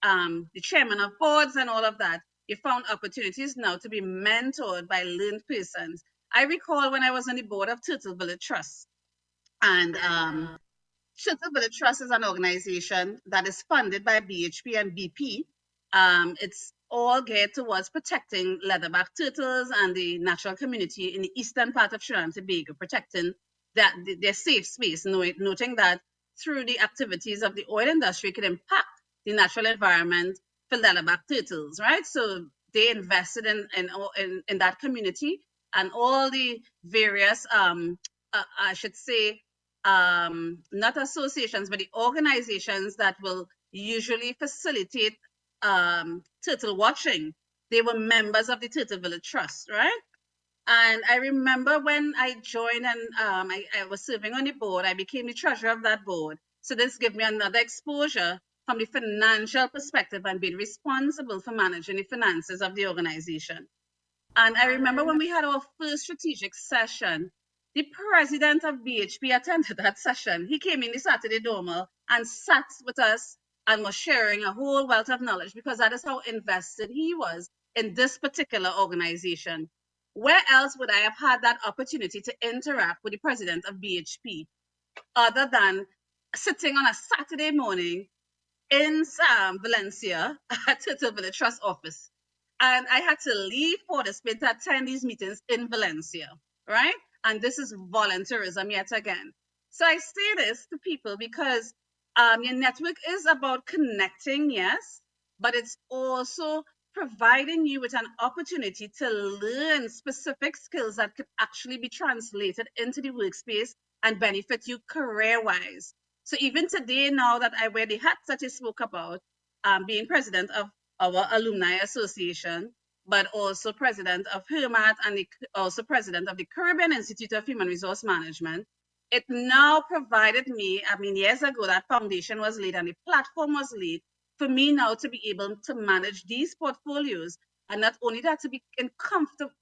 the chairman of boards and all of that, you found opportunities now to be mentored by learned persons. I recall when I was on the board of Turtle Village Trust, and Turtle Village Trust is an organization that is funded by BHP and BP. It's all geared towards protecting leatherback turtles and the natural community in the eastern part of Trinidad and Tobago, protecting their safe space, noting that through the activities of the oil industry, it could impact the natural environment for leatherback turtles, right? So they invested in that community, and all the various, I should say, not associations, but the organizations that will usually facilitate turtle watching. They were members of the Turtle Village Trust, right? And I remember when I joined and I was serving on the board, I became the treasurer of that board. So this gave me another exposure from the financial perspective and being responsible for managing the finances of the organization. And I remember when we had our first strategic session, the president of BHP attended that session. He came in the Saturday Dormer and sat with us and was sharing a whole wealth of knowledge because that is how invested he was in this particular organization. Where else would I have had that opportunity to interact with the president of BHP other than sitting on a Saturday morning in Valencia at Turtle Village Trust office? And I had to leave Port of Spain to attend these meetings in Valencia, right? And this is volunteerism yet again. So I say this to people because your network is about connecting, yes, but it's also providing you with an opportunity to learn specific skills that could actually be translated into the workspace and benefit you career-wise. So even today, now that I wear the hats that you spoke about, being president of our alumni association, but also president of HERMAT and also president of the Caribbean Institute of Human Resource Management, it now provided me, I mean, years ago, that foundation was laid and the platform was laid for me now to be able to manage these portfolios. And not only that, to be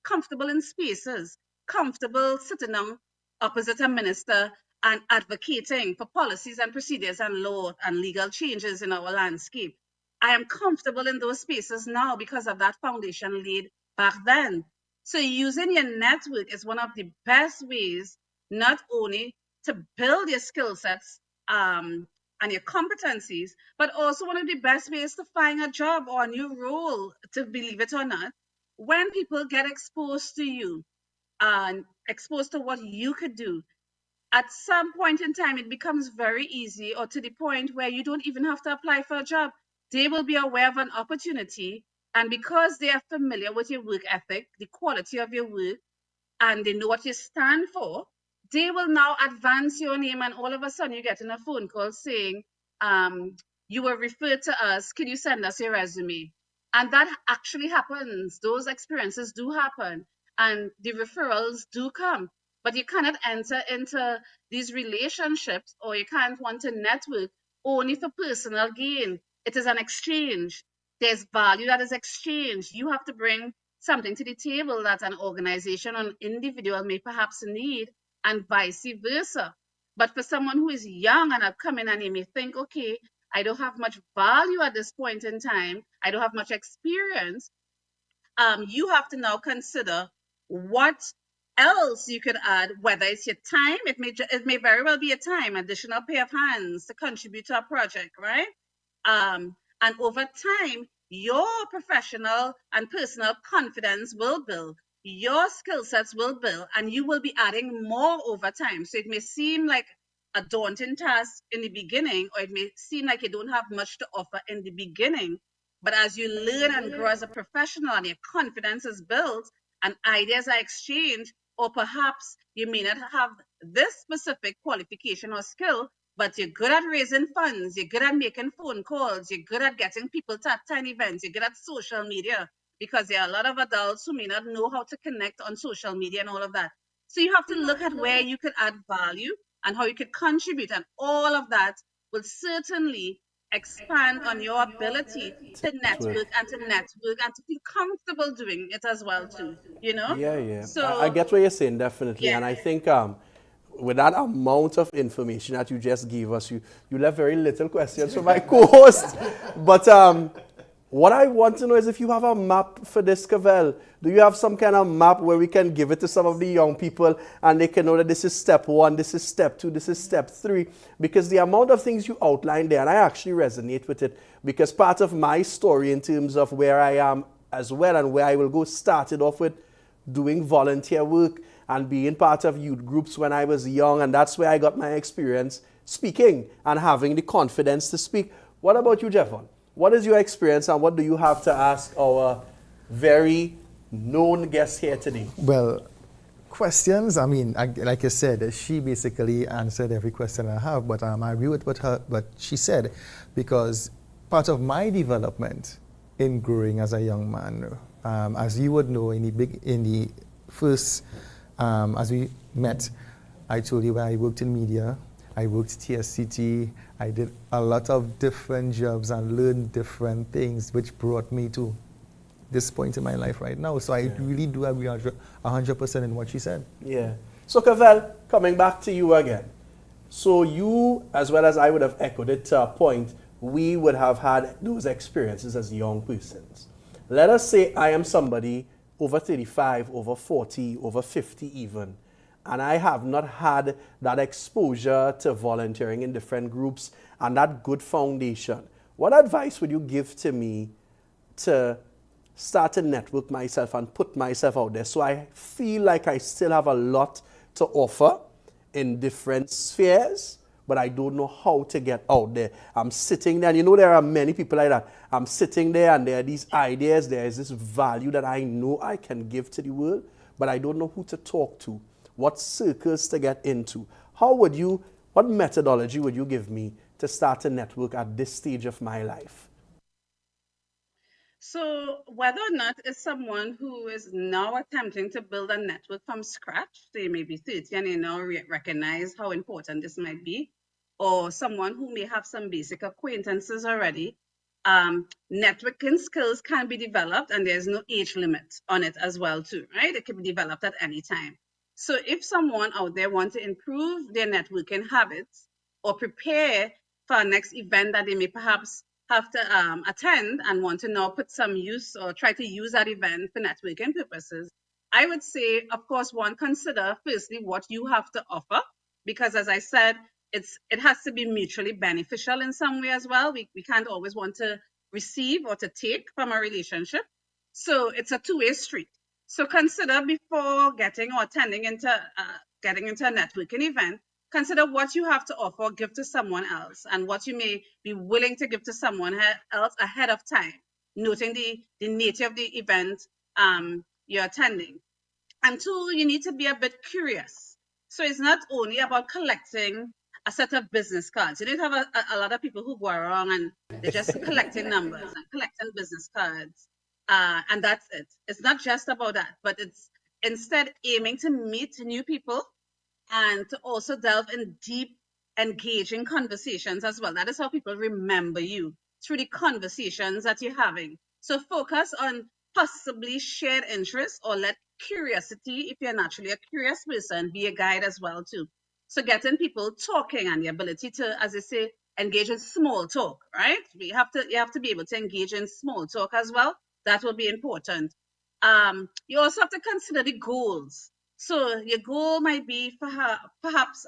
comfortable in spaces, comfortable sitting down opposite a minister and advocating for policies and procedures and law and legal changes in our landscape. I am comfortable in those spaces now because of that foundation laid back then. So using your network is one of the best ways not only to build your skill sets and your competencies, but also one of the best ways to find a job or a new role, to believe it or not. When people get exposed to you and exposed to what you could do, at some point in time, it becomes very easy, or to the point where you don't even have to apply for a job. They will be aware of an opportunity. And because they are familiar with your work ethic, the quality of your work, and they know what you stand for, they will now advance your name. And all of a sudden, you get in a phone call saying, you were referred to us. Can you send us your resume? And that actually happens. Those experiences do happen. And the referrals do come. But you cannot enter into these relationships, or you can't want to network only for personal gain. It is an exchange. There's value that is exchanged. You have to bring something to the table that an organization or an individual may perhaps need, and vice versa. But for someone who is young and upcoming, and you may think, okay, I don't have much value at this point in time, I don't have much experience, you have to now consider what else you could add, whether it's your time, it may very well be a time, additional pair of hands to contribute to a project, right? And over time, your professional and personal confidence will build, your skill sets will build, and you will be adding more over time. So it may seem like a daunting task in the beginning, or it may seem like you don't have much to offer in the beginning. But as you learn and grow as a professional and your confidence is built and ideas are exchanged, or perhaps you may not have this specific qualification or skill, but you're good at raising funds, you're good at making phone calls, you're good at getting people to attend events, you're good at social media, because there are a lot of adults who may not know how to connect on social media and all of that. So you have to look at where you could add value and how you could contribute, and all of that will certainly expand on your ability to Network. network and to feel comfortable doing it as well too, Yeah, yeah. I So get what you're saying, definitely. yeah. And I think with that amount of information that you just gave us, you left very little questions for my co-host. But what I want to know is if you have a map for this, Cavell. Do you have some kind of map where we can give it to some of the young people and they can know that this is step one, this is step two, this is step three? Because the amount of things you outlined there, and I actually resonate with it, because part of my story in terms of where I am as well and where I will go started off with doing volunteer work and being part of youth groups when I was young, and that's where I got my experience speaking and having the confidence to speak. What about you, Jevon? What is your experience and what do you have to ask our very known guest here today? Well, questions, I mean, like I said, she basically answered every question I have, but I agree with what she said, because part of my development in growing as a young man, as you would know, in the first, as we met, I told you I worked in media, I worked TSCT, I did a lot of different jobs and learned different things, which brought me to this point in my life right now. So I really do agree 100% in what she said. Yeah. So, Cavell, coming back to you again. So you, as well as I would have echoed it to a point, we would have had those experiences as young persons. Let us say I am somebody over 35, over 40, over 50 even, and I have not had that exposure to volunteering in different groups and that good foundation. What advice would you give to me to start to network myself and put myself out there so I feel like I still have a lot to offer in different spheres, but I don't know how to get out there? I'm sitting there, and you know there are many people like that. I'm sitting there and there are these ideas, there is this value that I know I can give to the world, but I don't know who to talk to, what circles to get into. What methodology would you give me to start a network at this stage of my life? So, whether or not it's someone who is now attempting to build a network from scratch, they may be 30 and they now recognize how important this might be, or someone who may have some basic acquaintances already, networking skills can be developed and there's no age limit on it as well too, right? It can be developed at any time. So if someone out there wants to improve their networking habits or prepare for a next event that they may perhaps have to attend and want to now put some use or try to use that event for networking purposes, I would say, of course, one, consider firstly what you have to offer, because as I said, it has to be mutually beneficial in some way as well. We can't always want to receive or to take from a relationship. So it's a two-way street. So consider before getting or attending into getting into a networking event, consider what you have to offer, give to someone else, and what you may be willing to give to someone else ahead of time, noting the nature of the event you're attending. And two, you need to be a bit curious. So it's not only about collecting a set of business cards. You need to have a lot of people who go around and they're just collecting numbers and collecting business cards. And that's it. It's not just about that, but it's instead aiming to meet new people and to also delve in deep, engaging conversations as well. That is how people remember you, through the conversations that you're having. So focus on possibly shared interests, or let curiosity, if you're naturally a curious person, be a guide as well too. So getting people talking and the ability to, as I say, engage in small talk, right? You have to be able to engage in small talk as well. That will be important. You also have to consider the goals. So your goal might be for perhaps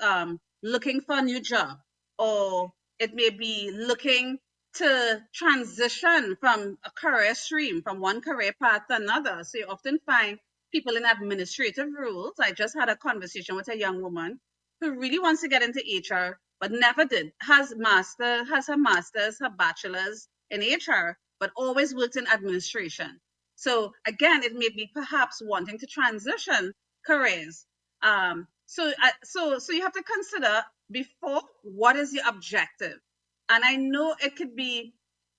looking for a new job, or it may be looking to transition from a career stream, from one career path to another. So you often find people in administrative roles. I just had a conversation with a young woman who really wants to get into HR, but never did. Has her masters, her bachelor's in HR, but always worked in administration. So again, it may be perhaps wanting to transition careers. So you have to consider before what is your objective. And I know it could be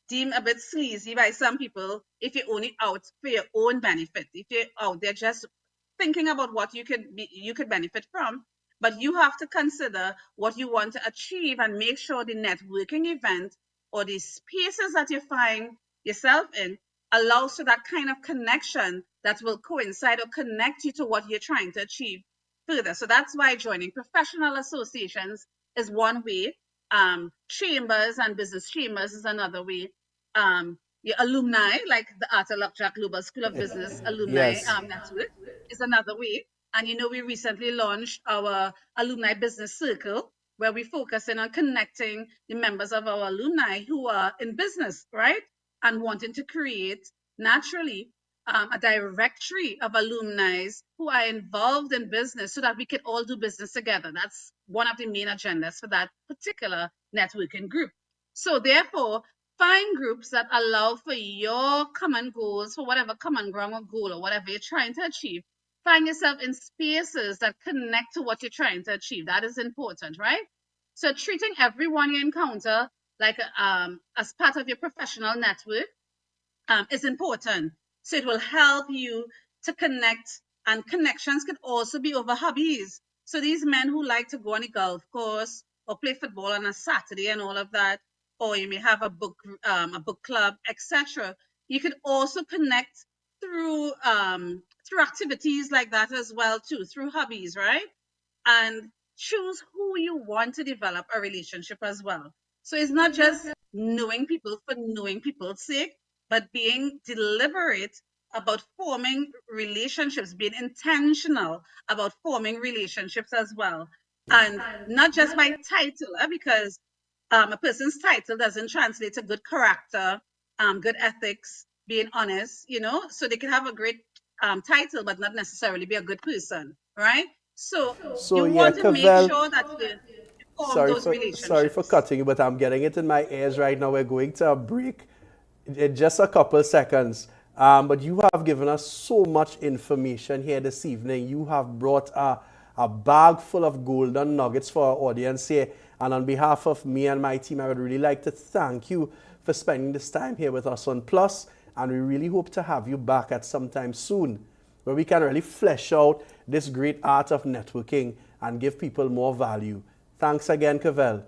deemed a bit sleazy by some people if you're only out for your own benefit. If you're out there just thinking about what you could benefit from, but you have to consider what you want to achieve and make sure the networking event or the spaces that you find yourself in allows for that kind of connection that will coincide or connect you to what you're trying to achieve. further. So that's why joining professional associations is one way. Chambers and business chambers is another way. Your alumni, like the Arthur Lockjack Global School of Business alumni Yes. network, is another way. And we recently launched our alumni business circle, where we focus in on connecting the members of our alumni who are in business, right? And wanting to create naturally a directory of alumni who are involved in business so that we can all do business together. That's one of the main agendas for that particular networking group. So therefore, find groups that allow for your common goals, for whatever common ground or goal or whatever you're trying to achieve. Find yourself in spaces that connect to what you're trying to achieve. That is important, right? So treating everyone you encounter like as part of your professional network is important. So it will help you to connect, and connections can also be over hobbies. So these men who like to go on a golf course or play football on a Saturday and all of that, or you may have a book club, etc. You can also connect through activities like that as well too, through hobbies, right? And choose who you want to develop a relationship as well. So it's not just knowing people for knowing people's sake, but being deliberate about forming relationships, being intentional about forming relationships as well. And not just by title, because a person's title doesn't translate to good character, good ethics, being honest, so they can have a great title, but not necessarily be a good person, right? So So you yeah, want to make Cavell, sure that you form sorry those for relationships. cutting you, but I'm getting it in my ears right now. We're going to a break in just a couple seconds. But you have given us so much information here this evening. You have brought a bag full of golden nuggets for our audience here. And on behalf of me and my team, I would really like to thank you for spending this time here with us on Plus. And we really hope to have you back at some time soon, where we can really flesh out this great art of networking and give people more value. Thanks again, Cavell.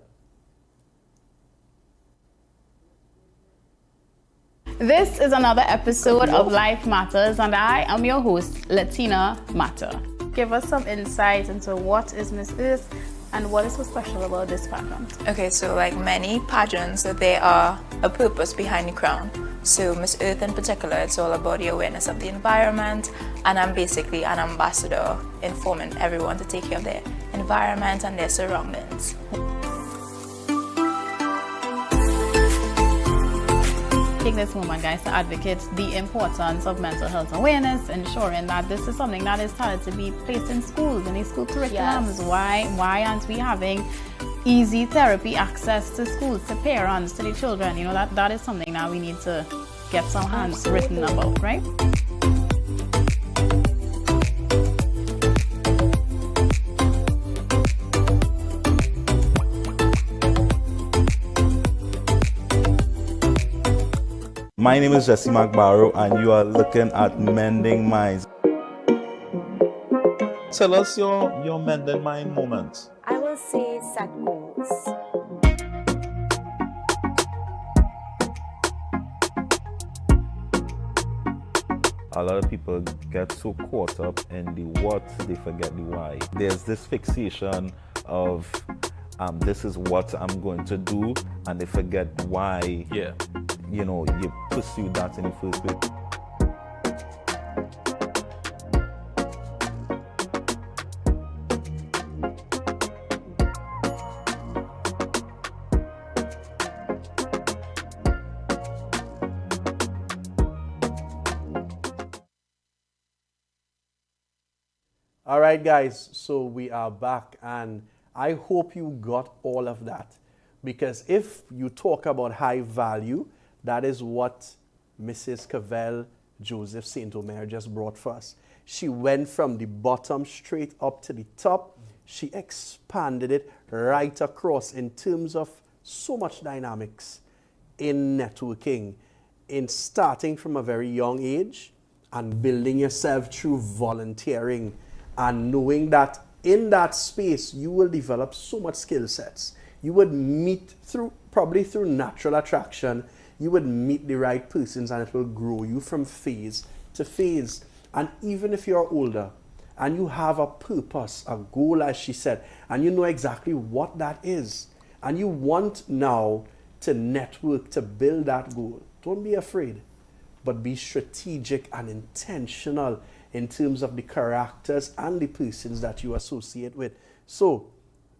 This is another episode of Life Matters, and I am your host, Latina Matter. Give us some insight into what is Miss Earth and what is so special about this pageant. Okay, so like many pageants, there are a purpose behind the crown. So Miss Earth in particular, it's all about the awareness of the environment, and I'm basically an ambassador informing everyone to take care of their environment and their surroundings. Take this moment, guys, to advocate the importance of mental health awareness, ensuring that this is something that is started to be placed in schools, in these school curriculums. Yes. Why aren't we having easy therapy access to schools, to parents, to the children? That is something that we need to get some hands written about, right? My name is Jesse McBarrow, and you are looking at Mending Minds. Tell us your Mending Mind moment. I will say set goals. A lot of people get so caught up in the what, they forget the why. There's this fixation of this is what I'm going to do, and they forget why. Yeah. You pursue that in the first place. All right, guys, so we are back, and I hope you got all of that, because if you talk about high value, that is what Mrs. Jevon Joseph St. Omer just brought for us. She went from the bottom straight up to the top. She expanded it right across in terms of so much dynamics in networking, in starting from a very young age and building yourself through volunteering and knowing that in that space you will develop so much skill sets. You would meet probably through natural attraction. You would meet the right persons, and it will grow you from phase to phase. And even if you're older and you have a purpose, a goal, as she said, and you know exactly what that is, and you want now to network to build that goal, don't be afraid, but be strategic and intentional in terms of the characters and the persons that you associate with. So,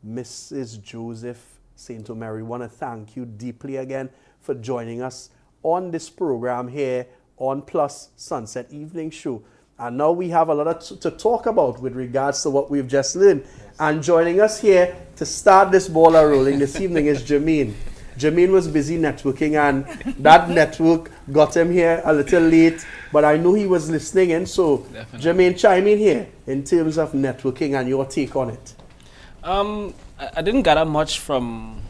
Mrs. Joseph St. Omer, we want to thank you deeply again for joining us on this program here on Plus Sunset Evening Show. And now we have a lot to talk about with regards to what we've just learned. Yes. And joining us here to start this ball rolling this evening is Jermaine. Jermaine was busy networking, and that network got him here a little late, but I know he was listening in. So, definitely. Jermaine, chime in here in terms of networking and your take on it. I didn't gather much from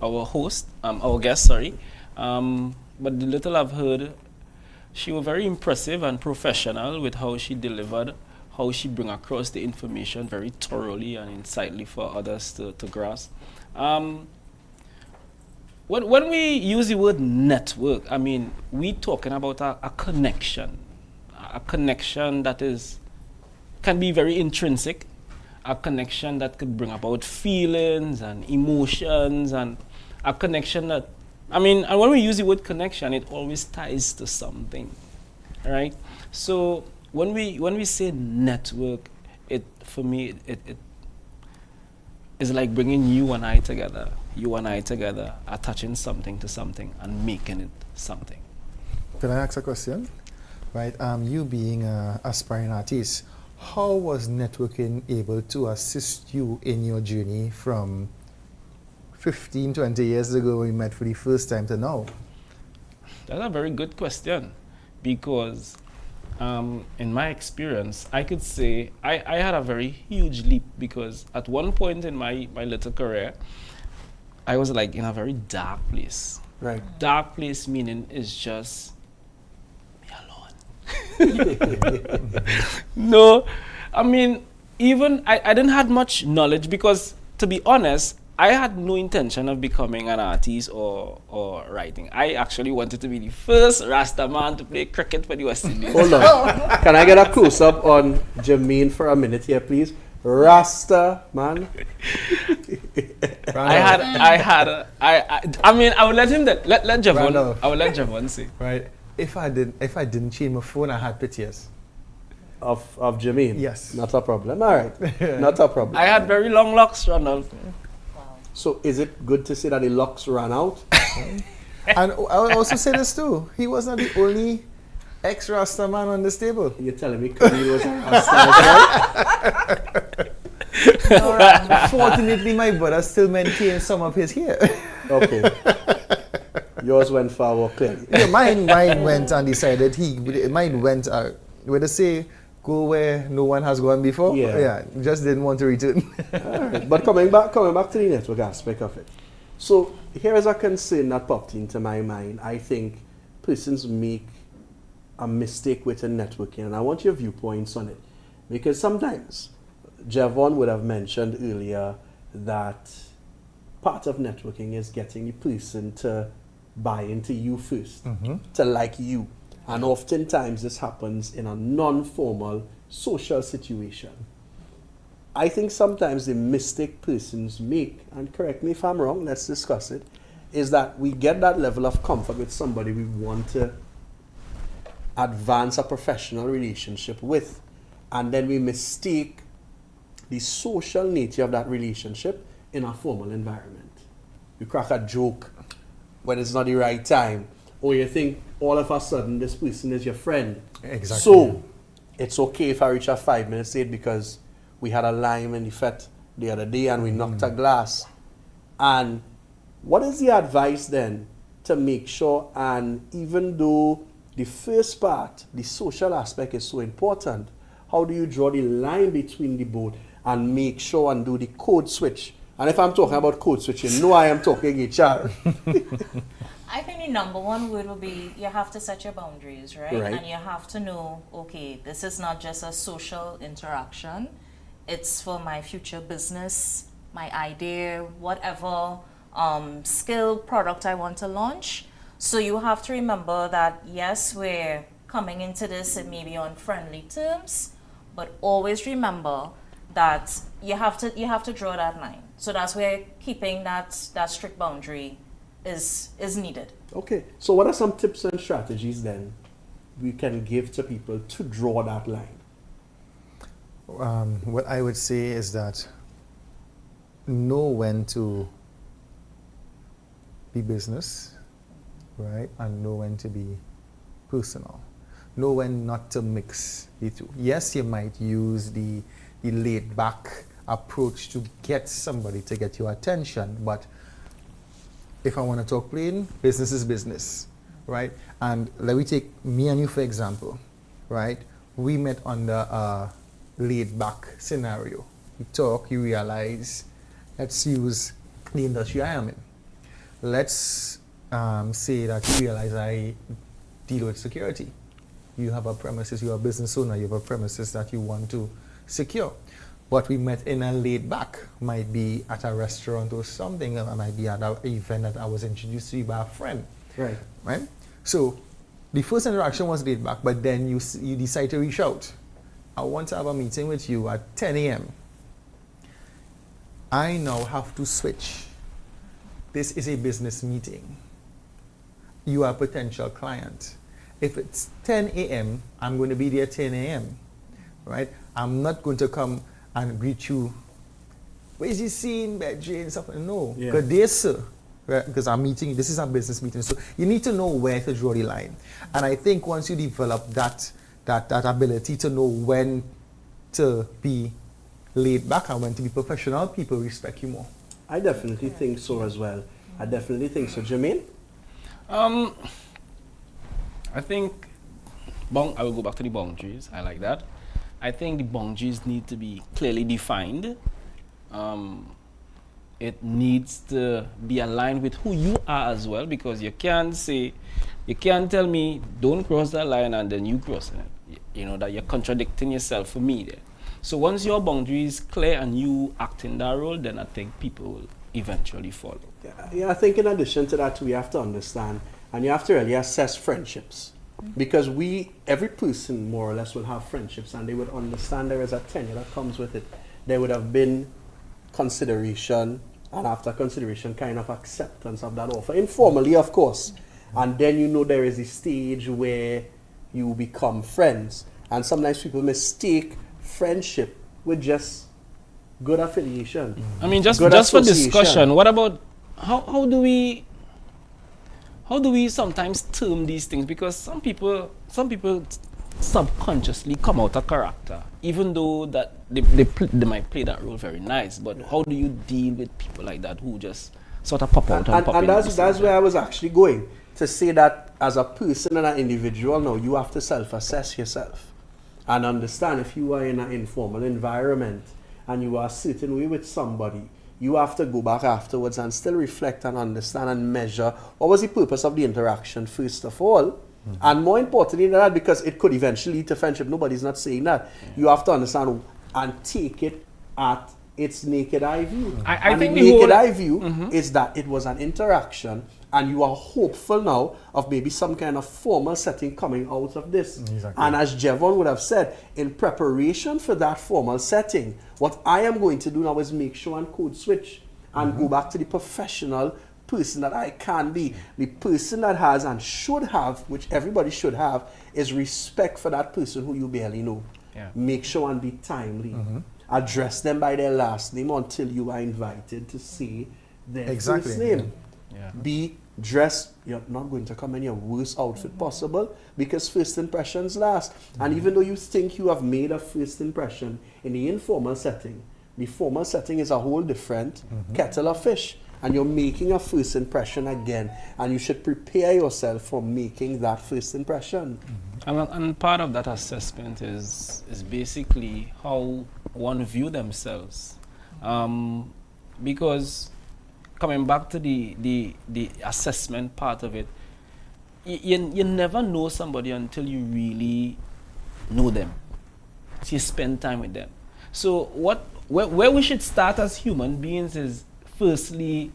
our host, our guest, sorry. But the little I've heard, she was very impressive and professional with how she delivered, how she bring across the information very thoroughly and insightfully for others to grasp. When we use the word network, I mean, we talking about a connection that can be very intrinsic, a connection that could bring about feelings and emotions, and a connection that, I mean, and when we use the word connection, it always ties to something, right? So when we say network, for me, it is like bringing you and I together, attaching something to something and making it something. Can I ask a question? Right, you being an aspiring artist, how was networking able to assist you in your journey from 15, 20 years ago when we met for the first time to now? That's a very good question, because in my experience, I could say I had a very huge leap, because at one point in my little career, I was like in a very dark place. Right. Dark place meaning is just me alone. No, I mean, even I didn't have much knowledge, because to be honest, I had no intention of becoming an artist or writing. I actually wanted to be the first Rasta man to play cricket for the West Indies. Hold on. Can I get a close-up on Jermaine for a minute here, please? Rasta man. I mean, I would let him let Jevon. Randolph. I would let Jevon say. Right. If I didn't change my phone, I had pictures. Of Jermaine? Yes. Not a problem. All right. Not a problem. I had very long locks, Randolph. So is it good to say that the locks ran out? And I will also say this too. He was not the only ex-Rasta man on this table. You're telling me Camille was a Rasta as well? Fortunately, my brother still maintains some of his hair. Okay. Yours went far, clearly. Yeah, mine went and decided mine went, where they say, go where no one has gone before. Yeah, just didn't want to return. Right. But coming back to the network aspect of it. So here is a concern that popped into my mind. I think persons make a mistake with a networking, and I want your viewpoints on it. Because sometimes, Jevon would have mentioned earlier that part of networking is getting the person to buy into you first, to like you. And oftentimes this happens in a non-formal social situation. I think sometimes the mistake persons make, and correct me if I'm wrong, let's discuss it, is that we get that level of comfort with somebody we want to advance a professional relationship with, and then we mistake the social nature of that relationship in a formal environment. You crack a joke when it's not the right time, or you think all of a sudden this person is your friend. Exactly. So it's okay if I reach out 5 minutes late because we had a lime in the fete the other day and we knocked a glass. And what is the advice then to make sure, and even though the first part, the social aspect is so important, how do you draw the line between the both and make sure and do the code switch? And if I'm talking about code switching, no, I am talking HR. I think the number one word would be you have to set your boundaries, right? And you have to know, okay, this is not just a social interaction. It's for my future business, my idea, whatever skill, product I want to launch. So you have to remember that, yes, we're coming into this and maybe on friendly terms, but always remember that you have to draw that line. So that's where keeping that strict boundary is needed. Okay, so what are some tips and strategies then we can give to people to draw that line? What I would say is that know when to be business, right, and know when to be personal. Know when not to mix the two. Yes, you might use the laid back approach to get somebody to get your attention, but if I want to talk plain, business is business, right? And let me take me and you for example, right? We met under a laid back scenario. You talk, you realize, let's use the industry I am in. Let's say that you realize I deal with security. You have a premises, you're a business owner, you have a premises that you want to secure. What we met in a laid back might be at a restaurant or something, or might be at an event that I was introduced to you by a friend. Right. Right? So the first interaction was laid back, but then you decide to reach out. I want to have a meeting with you at 10 a.m. I now have to switch. This is a business meeting. You are a potential client. If it's 10 a.m., I'm going to be there 10 a.m. Right? I'm not going to come and greet you. Where's your scene, Bedry, and stuff? No, because there's sir. Right? Because I'm meeting. This is a business meeting, so you need to know where to draw the line. And I think once you develop that ability to know when to be laid back and when to be professional, people respect you more. I definitely think so as well. I definitely think so. Jermaine? I think I will go back to the boundaries. I like that. I think the boundaries need to be clearly defined. It needs to be aligned with who you are as well, because you can't tell me don't cross that line and then you cross it. You know that you're contradicting yourself for me there. So once your boundary is clear and you act in that role, then I think people will eventually follow. Yeah, I think in addition to that, we have to understand, and you have to really assess friendships. Because every person more or less will have friendships, and they would understand there is a tenure that comes with it. There would have been consideration, and after consideration, kind of acceptance of that offer. Informally, of course. And then there is a stage where you become friends. And sometimes people mistake friendship with just good affiliation. I mean, just for discussion, what about how do we sometimes term these things? Because some people subconsciously come out of character, even though that they might play that role very nice. But how do you deal with people like that who just sort of pop out and pop in? And that's where I was actually going to say that as a person and an individual, now you have to self-assess yourself and understand if you are in an informal environment and you are a certain way with somebody, you have to go back afterwards and still reflect and understand and measure what was the purpose of the interaction first of all. And more importantly than that, because it could eventually lead to friendship, nobody's not saying that. You have to understand and take it at its naked eye view. I think the naked eye view is that it was an interaction and you are hopeful now of maybe some kind of formal setting coming out of this. Exactly. And as Jevon would have said, in preparation for that formal setting, what I am going to do now is make sure and code switch and go back to the professional person that I can be. The person that has and should have, which everybody should have, is respect for that person who you barely know. Yeah. Make sure and be timely. Address them by their last name until you are invited to say their first name. Yeah. Be dressed. You're not going to come in your worst outfit possible, because first impressions last. And even though you think you have made a first impression in the informal setting, the formal setting is a whole different kettle of fish. And you're making a first impression again, and you should prepare yourself for making that first impression. And part of that assessment is basically how one view themselves, because coming back to the assessment part of it, you never know somebody until you really know them. So you spend time with them. So where we should start as human beings is, firstly,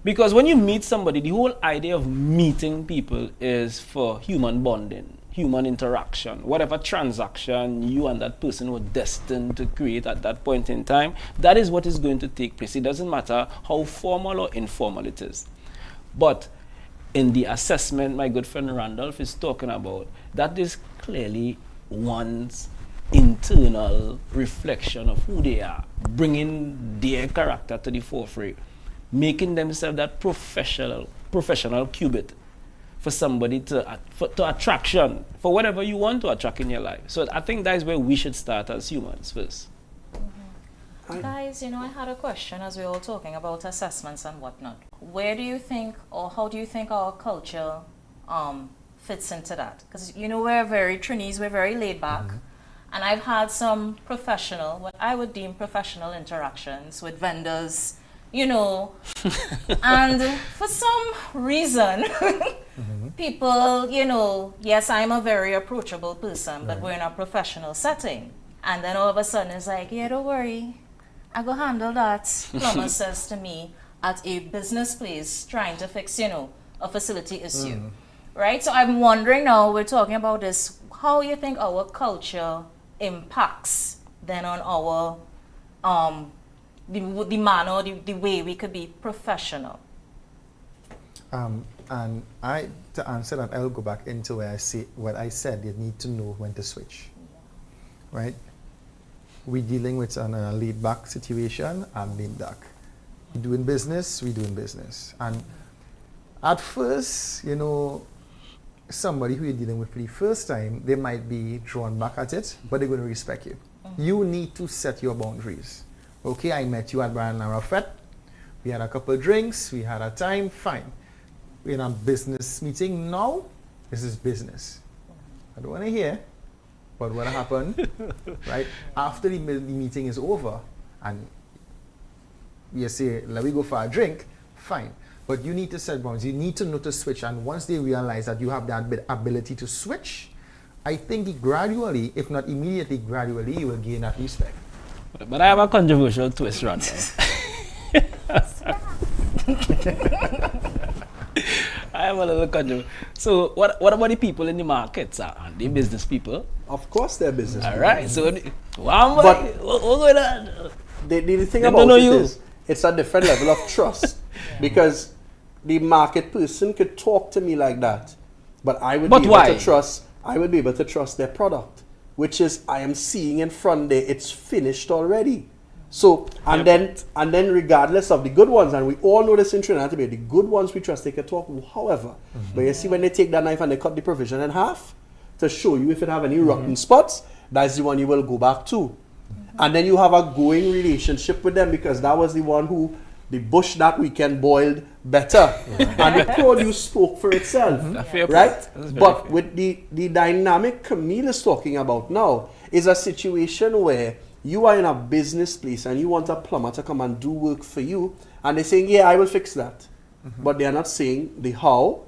because when you meet somebody, the whole idea of meeting people is for human bonding, human interaction. Whatever transaction you and that person were destined to create at that point in time, that is what is going to take place. It doesn't matter how formal or informal it is. But in the assessment my good friend Randolph is talking about, that is clearly one's internal reflection of who they are, bringing their character to the forefront, making themselves that professional qubit for somebody to attraction, for whatever you want to attract in your life. So I think that is where we should start as humans first. Guys, I had a question as we were all talking about assessments and whatnot. Where do you think, or how do you think our culture fits into that? Because, we're very Trinis, we're very laid back. And I've had some professional, what I would deem professional interactions with vendors, and for some reason, people, yes, I'm a very approachable person, but we're in a professional setting. And then all of a sudden it's like, yeah, don't worry, I go handle that. Plumber says to me at a business place trying to fix, a facility issue. Right? So I'm wondering now, we're talking about this, how you think our culture impacts then on our the manner, the way we could be professional. And to answer that, I'll go back into where I say what I said. You need to know when to switch, right? We're dealing with a laid back situation. I'm laid back. We doing business. And at first, somebody who you're dealing with for the first time, they might be drawn back at it, but they're going to respect you. You need to set your boundaries. Okay, I met you at Brian Arafat. We had a couple of drinks. We had a time. Fine. We're in a business meeting now. This is business. I don't want to hear, but what happened, right? After the meeting is over, and you say, let me go for a drink, fine. But you need to set boundaries. You need to know to switch. And once they realize that you have that ability to switch, I think gradually, if not immediately, gradually, you will gain that respect. But I have a controversial twist, Randall. I have a little controversial. So, what about the people in the markets? Aren't they business people? Of course, they're business people. All right. So, what's going on? The thing about it is, it's a different level of trust. Because the market person could talk to me like that, but I would be able to trust their product, which is I am seeing in front there, it's finished already. So and then regardless of the good ones, and we all know this in Trinidad, the good ones we trust, they can talk however. But you see when they take that knife and they cut the provision in half to show you if it have any rotten spots, that's the one you will go back to. And then you have a going relationship with them because that was the one who the bush that weekend boiled better. And the produce spoke for itself. Right? But with the dynamic Camille is talking about now is a situation where you are in a business place and you want a plumber to come and do work for you, and they're saying, yeah, I will fix that. But they're not saying the how,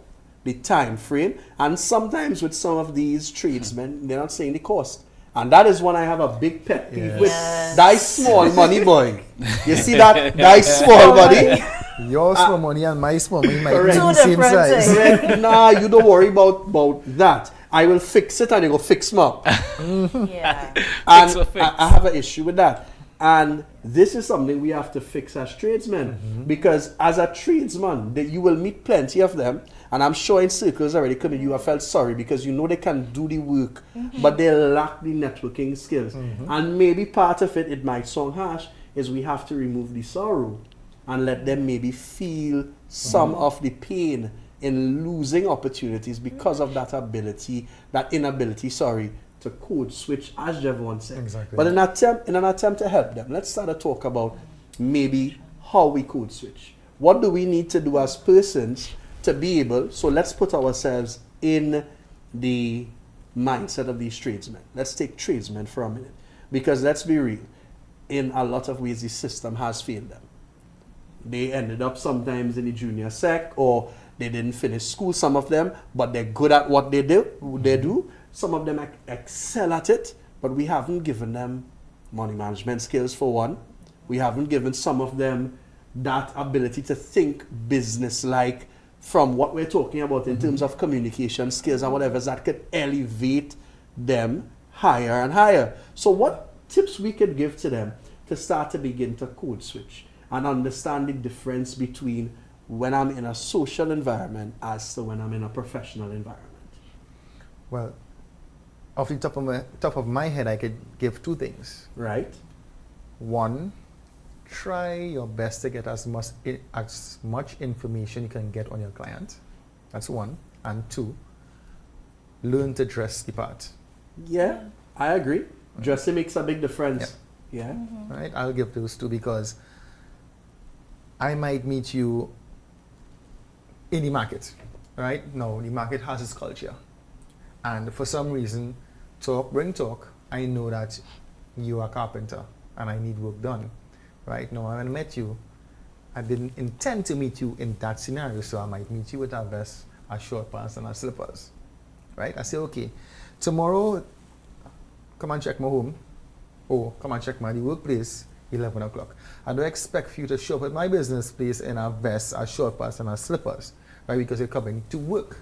the time frame, and sometimes with some of these tradesmen, they're not saying the cost. And that is when I have a big pet peeve with that small money boy. You see that? That small money. Your small money and my small money might be the same size. Correct. Nah, you don't worry about that. I will fix it and you go fix me up. And I have an issue with that. And this is something we have to fix as tradesmen. Because as a tradesman, you will meet plenty of them. And I'm sure in circles already coming, you have felt sorry because you know they can do the work, but they lack the networking skills. And maybe part of it might sound harsh, is we have to remove the sorrow and let them maybe feel some of the pain in losing opportunities because of that inability, to code switch, as Jevon said. Exactly. But in an attempt to help them, let's start to talk about maybe how we code switch. What do we need to do as persons to be able, so let's put ourselves in the mindset of these tradesmen. Let's take tradesmen for a minute. Because let's be real, in a lot of ways the system has failed them. They ended up sometimes in the junior sec, or they didn't finish school, some of them, but they're good at what they do. Some of them excel at it, but we haven't given them money management skills for one. We haven't given some of them that ability to think business-like, from what we're talking about in terms of communication skills and whatever that could elevate them higher and higher. So what tips we could give to them to start to begin to code switch and understand the difference between when I'm in a social environment as to when I'm in a professional environment? Well, off the top of my head, I could give two things. Right. One, try your best to get as much information you can get on your client. That's one. And two, learn to dress the part. Yeah, I agree. Dressing makes a big difference. Yeah. Right? I'll give those two because I might meet you in the market. Right? No, the market has its culture. And for some reason, bring talk, I know that you are a carpenter and I need work done. Right? Now, when I met you, I didn't intend to meet you in that scenario, so I might meet you with a vest, a short pants, and a slippers. Right? I say, okay, tomorrow, come and check my home, or come and check my workplace, 11 o'clock. I don't expect for you to show up at my business place in a vest, a short pants, and a slippers, right? Because you're coming to work,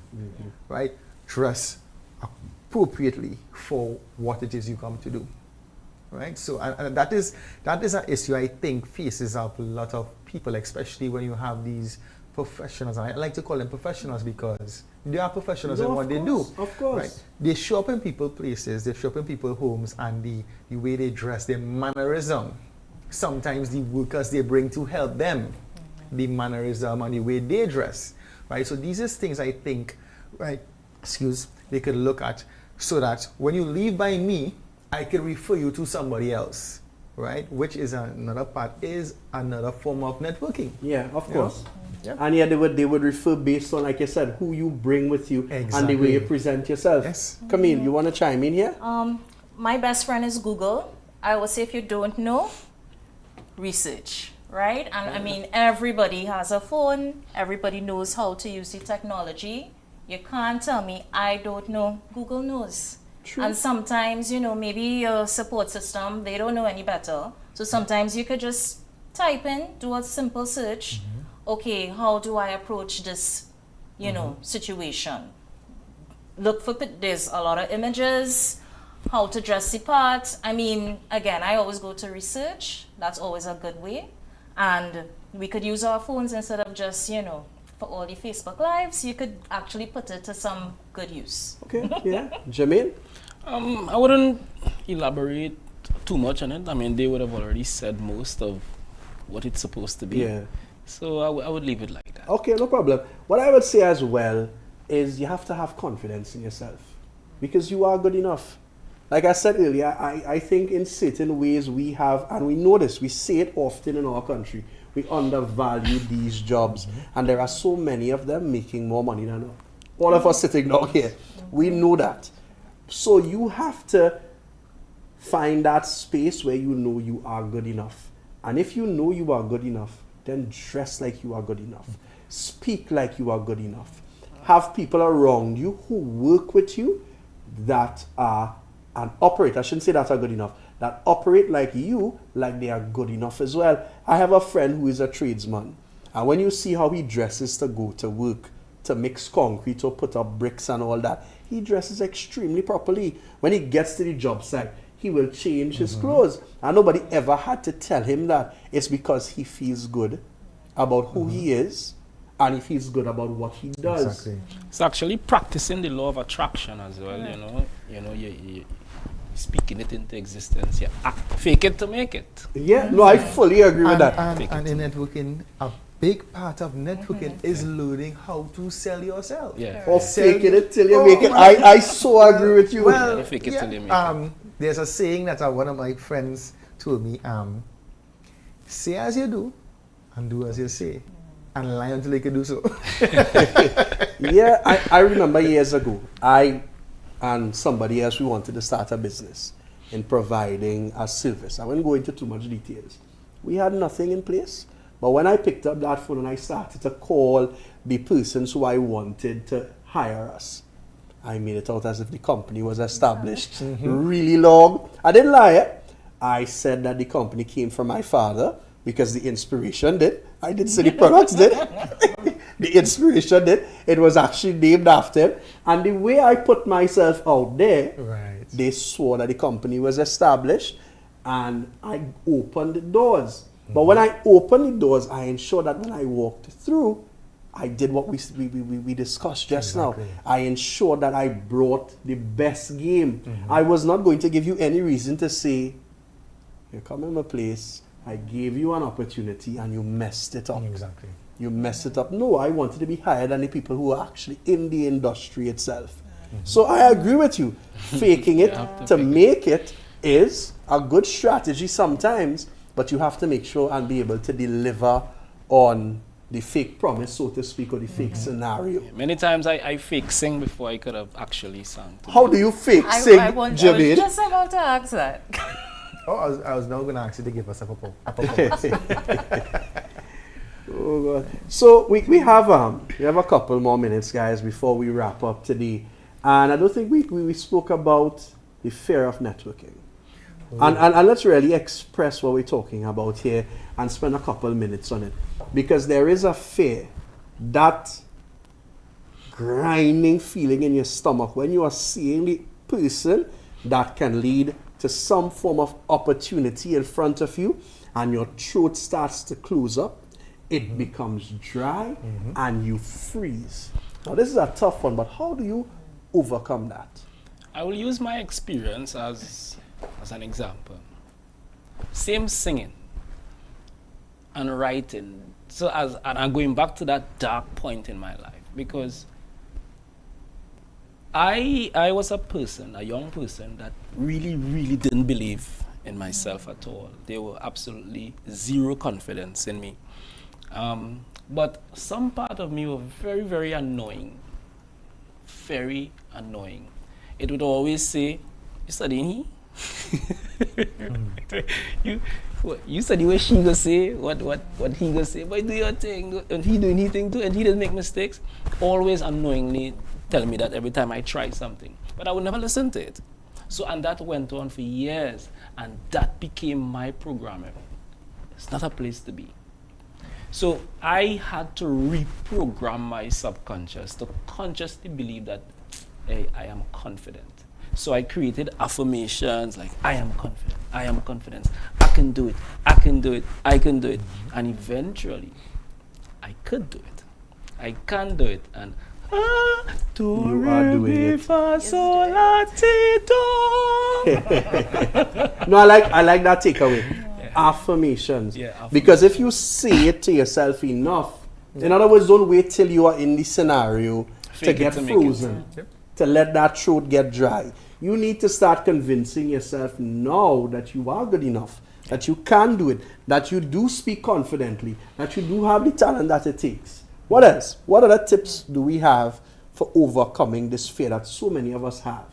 right? Dress appropriately for what it is you come to do. Right, so and that is an issue I think faces a lot of people, especially when you have these professionals. And I like to call them professionals because they are professionals in what they do. Of course, right? They show up in people's places, they show up in people's homes, and the way they dress, their mannerism. Sometimes the workers they bring to help them, the mannerism and the way they dress. Right, so these are things I think, right? They could look at so that when you leave by me, I can refer you to somebody else, right? Which is another form of networking. Yeah, of course. Yeah. And yeah, they would refer based on, like you said, who you bring with you and the way you present yourself. Yes. Camille, you want to chime in here? My best friend is Google. I would say if you don't know, research, right? And I mean, everybody has a phone. Everybody knows how to use the technology. You can't tell me I don't know. Google knows. True. And sometimes, maybe your support system, they don't know any better. So sometimes you could just type in, do a simple search. Okay, how do I approach this, situation? Look for, there's a lot of images, how to dress the part. I mean, again, I always go to research. That's always a good way. And we could use our phones instead of just, for all the Facebook Lives, you could actually put it to some good use. Okay, yeah. Jermaine? I wouldn't elaborate too much on it. I mean, they would have already said most of what it's supposed to be. Yeah. So I would leave it like that. Okay, no problem. What I would say as well is you have to have confidence in yourself because you are good enough. Like I said earlier, I think in certain ways we have, and we know this, we say it often in our country, we undervalue these jobs. And there are so many of them making more money than all of us sitting down here. We know that. So you have to find that space where you know you are good enough. And if you know you are good enough, then dress like you are good enough. Speak like you are good enough. Have people around you who work with you that are and operate, I shouldn't say that are good enough, that operate like you, like they are good enough as well. I have a friend who is a tradesman. And when you see how he dresses to go to work, to mix concrete or put up bricks and all that, he dresses extremely properly. When he gets to the job site, he will change his clothes. And nobody ever had to tell him that. It's because he feels good about who he is and he feels good about what he does. Exactly. It's actually practicing the law of attraction as well, you speaking it into existence. Yeah, fake it to make it. Yeah, no, I fully agree with that. And in networking, a big part of networking is learning how to sell yourself. Yeah. Or faking it till you make it. I so agree with you. Well, fake it till you make it. There's a saying that one of my friends told me, say as you do and do as you say. And lie until you can do so. Yeah, I remember years ago, I and somebody else, we wanted to start a business in providing a service. I won't go into too much details. We had nothing in place. But when I picked up that phone and I started to call the persons who I wanted to hire us, I made it out as if the company was established really long. I didn't lie. I said that the company came from my father because the inspiration did. I did say the products did. the inspiration did. It was actually named after him. And the way I put myself out there, Right. they saw that the company was established and I opened the doors. But when I opened the doors, I ensured that when I walked through, I did what we discussed just now. I ensured that I brought the best game. I was not going to give you any reason to say, you come in my place, I gave you an opportunity and you messed it up. Exactly. You messed it up. No, I wanted to be higher than the people who are actually in the industry itself. So I agree with you. Faking it to make it is a good strategy sometimes, but you have to make sure and be able to deliver on the fake promise, so to speak, or the fake scenario. Many times I fake sing before I could have actually sung. How do you fake sing, I was Jevon? just about to ask that. Oh, I was now going to ask you to give us a performance. Oh God. So we have a couple more minutes, guys, before we wrap up today. And I don't think we spoke about the fear of networking. And let's really express what we're talking about here and spend a couple minutes on it. Because there is a fear, that grinding feeling in your stomach when you are seeing the person that can lead to some form of opportunity in front of you and your throat starts to close up, it becomes dry and you freeze. Now this is a tough one, but how do you overcome that? I will use my experience as an example. Same singing and writing. So and I'm going back to that dark point in my life because I was a young person that really didn't believe in myself at all. There were absolutely zero confidence in me. But some part of me were very annoying. Very annoying. It would always say, "You studying he?" You study what she gonna say, what he gonna say, but do your thing, and he doing his thing too, and he doesn't make mistakes. Always annoyingly telling me that every time I try something, but I would never listen to it. So, and that went on for years, and that became my programming. It's not a place to be. So I had to reprogram my subconscious to consciously believe that, hey, I am confident. So I created affirmations like, I am confident, I am confident, I can do it, I can do it, I can do it. And eventually, I could do it. I can do it. And You are doing it. No, I like that takeaway. Affirmations. Affirmations. Because if you say it to yourself enough, in other words, don't wait till you are in the scenario to Fake it get to make it. frozen, to let that throat get dry. You need to start convincing yourself now that you are good enough, that you can do it, that you do speak confidently, that you do have the talent that it takes. What else? What other tips do we have for overcoming this fear that so many of us have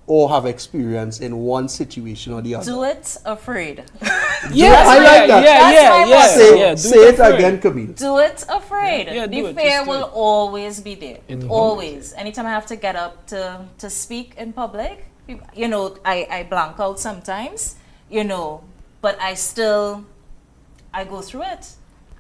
or have experienced in one situation or the other? Do it afraid. Yes, I like that. Say it again, Camille. Do it afraid. Yeah, do the it, fear just do will it. always be there. Always. Anytime I have to get up to speak in public, you know, I blank out sometimes, you know, but I go through it.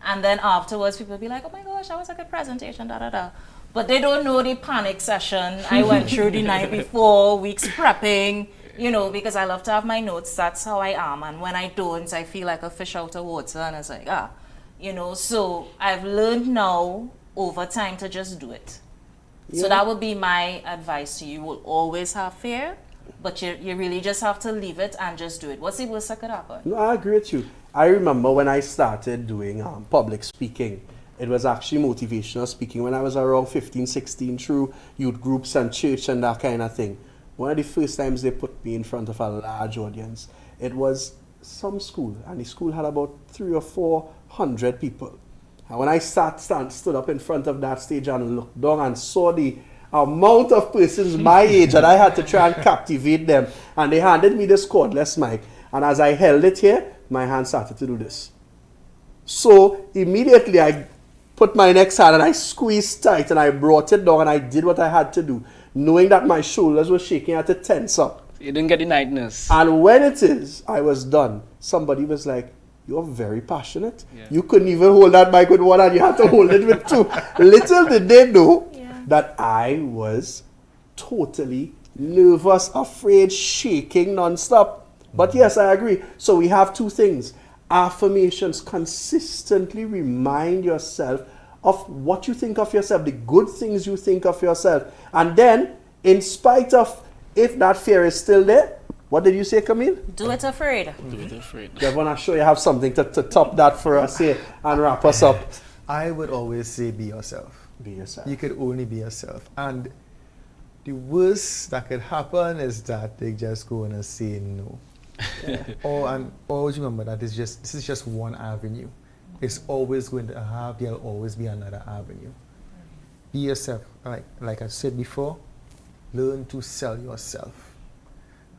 And then afterwards, people be like, oh my gosh, that was a good presentation, da da da. But they don't know the panic session I went through the night before, weeks prepping, you know, because I love to have my notes. That's how I am. And when I don't, I feel like a fish out of water. And it's like, you know, so I've learned now over time to just do it. Yeah. So that would be my advice to you. You will always have fear, but you really just have to leave it and just do it. What's the worst that could happen? No, I agree with you. I remember when I started doing public speaking, it was actually motivational speaking when I was around 15, 16 through youth groups and church and that kind of thing. One of the first times they put me in front of a large audience, it was some school, and the school had about 300 or 400 people. And when I stood up in front of that stage and looked down and saw the amount of persons my age that I had to try and captivate them, and they handed me this cordless mic, and as I held it here, my hand started to do this. So immediately I put my next hand and I squeezed tight and I brought it down and I did what I had to do, knowing that my shoulders were shaking. I had to tense up. You didn't get the nightness. And when I was done, somebody was like, you're very passionate. Yeah. You couldn't even hold that mic with one hand, you had to hold it with two. Little did they know that I was totally nervous, afraid, shaking non-stop. But yes, I agree. So we have two things. Affirmations. Consistently remind yourself of what you think of yourself, the good things you think of yourself. And then, in spite of if that fear is still there, what did you say, Camille? Do it afraid. Do it afraid. Jevon, I'm sure you have something to top that for us here and wrap us up. I would always say be yourself. Be yourself. You could only be yourself. And the worst that could happen is that they just go and say no. And always remember that this is just one avenue. It's always going to have, there'll always be another avenue. Be yourself. Like I said before, learn to sell yourself.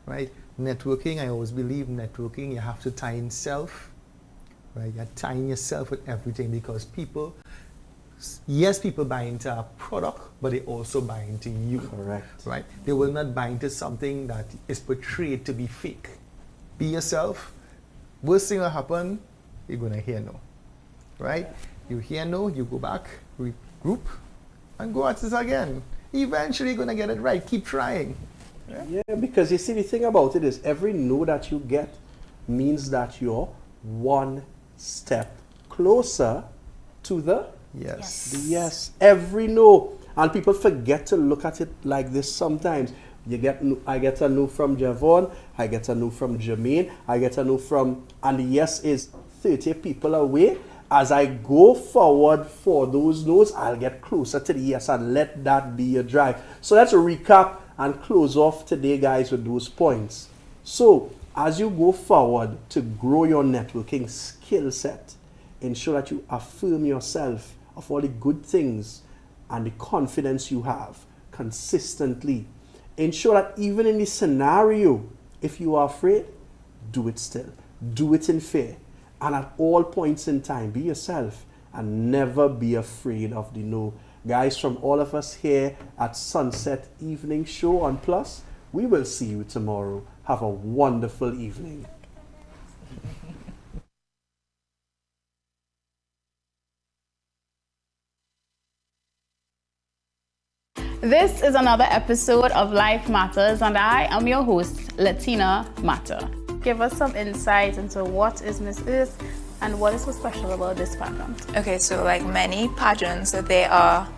Right? Networking, I always believe networking, you have to tie in self. Right? You're tying yourself with everything because people buy into a product, but they also buy into you. Correct. Right? They will not buy into something that is portrayed to be fake. Be yourself. Worst thing will happen, you're going to hear no. Right? You hear no, you go back, regroup, and go at this again. Eventually, you're going to get it right. Keep trying. Yeah, because you see, the thing about it is every no that you get means that you're one step closer to the Yes. yes. Every no. And people forget to look at it like this sometimes. I get a no from Jevon, I get a no from Jermaine, I get a no from, and the yes is 30 people away. As I go forward for those no's, I'll get closer to the yes and let that be your drive. So let's recap and close off today, guys, with those points. So as you go forward to grow your networking skill set, ensure that you affirm yourself of all the good things and the confidence you have consistently. Ensure that even in the scenario, if you are afraid, do it still. Do it in fear. And at all points in time, be yourself and never be afraid of the no. Guys, from all of us here at Sunset Evening Show on Plus, we will see you tomorrow. Have a wonderful evening. This is another episode of Life Matters, and I am your host, Latina Mata. Give us some insight into what is Miss Earth and what is so special about this pageant. Okay, so like many pageants, there are